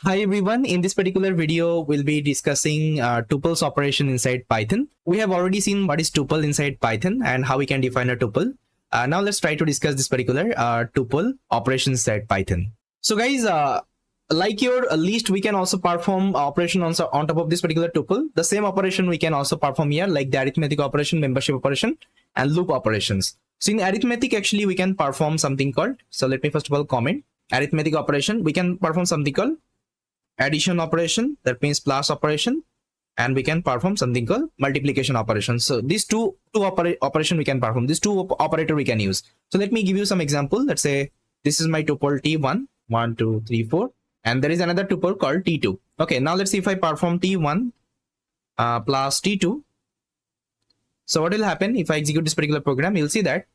Hi everyone, in this particular video we'll be discussing tuples operation inside Python. We have already seen what is tuple inside Python and how we can define a tuple. Now let's try to discuss this particular tuple operation inside Python. So guys, like your list, we can also perform operation on top of this particular tuple. The same operation we can also perform here, like the arithmetic operation, membership operation, and loop operations. So in arithmetic, actually we can perform something called, so let me first of all comment arithmetic operation. We can perform something called addition operation, that means plus operation, and we can perform something called multiplication operation. So these two operation we can perform, these two operator we can use. So let me give you some example. Let's say this is my tuple t1, 1 2 3 4, and there is another tuple called t2. Okay, now let's see if I perform t1 plus t2. So what will happen if I execute this particular program? You'll see that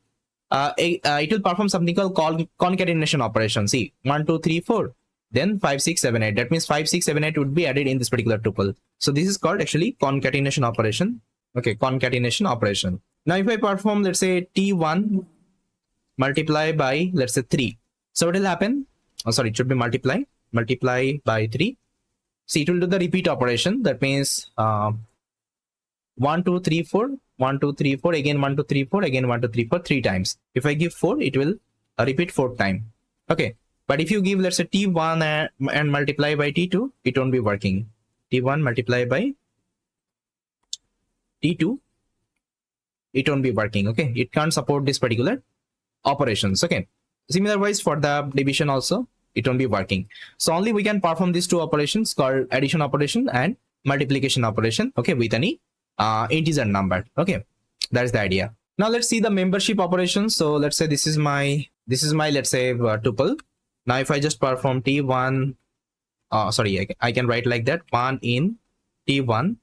it will perform something called concatenation operation. See, 1 2 3 4, then 5 6 7 8. That means 5 6 7 8 would be added in this particular tuple. So this is called actually concatenation operation. Okay, concatenation operation. Now if I perform, let's say t1 multiply by, let's say 3, so what will happen? Oh sorry, it should be multiply by 3. See, it will do the repeat operation. That means 1 2 3 4, 1 2 3 4, again 1 2 3 4, again 1 2 3 4, 3 times. If I give 4, it will repeat 4th time. Okay, but if you give, let's say t1 and multiply by t2, it won't be working. T1 multiply by t2, it won't be working. Okay, it can't support this particular operations. Okay, similar wise for the division also, it won't be working. So only we can perform these two operations called addition operation and multiplication operation, okay, with any integer number. Okay, that is the idea. Now let's see the membership operations. So let's say this is my let's say tuple. Now if I just perform t1, sorry, I can write like that, 1 in t1,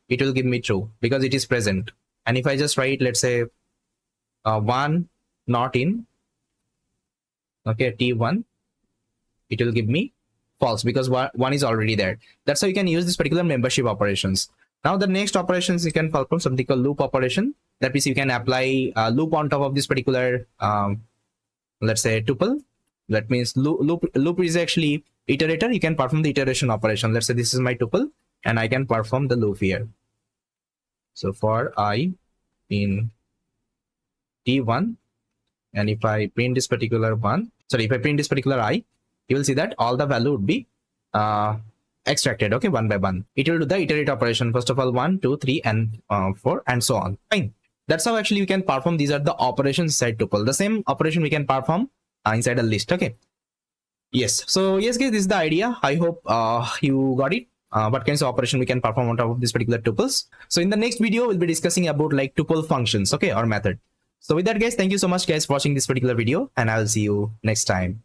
it will give me true because it is present. And if I just write, let's say 1 not in, okay, t1, it will give me false because 1 is already there. That's how you can use this particular membership operations. Now the next operations, you can perform something called loop operation. That means you can apply a loop on top of this particular let's say tuple. That means loop is actually iterator. You can perform the iteration operation. Let's say this is my tuple and I can perform the loop here. So for I in t1, and if I print this particular one, sorry, if I print this particular I, you will see that all the value would be extracted, okay, one by one. It will do the iterate operation, first of all 1 2 3 and 4 and so on. Fine, that's how actually you can perform. These are the operations inside tuple. The same operation we can perform inside a list. Okay, yes. So yes guys, this is the idea. I hope you got it. What kinds of operation we can perform on top of this particular tuples. So in the next video we'll be discussing about like tuple functions, okay, or method. So with that guys, thank you so much guys for watching this particular video, and I'll see you next time.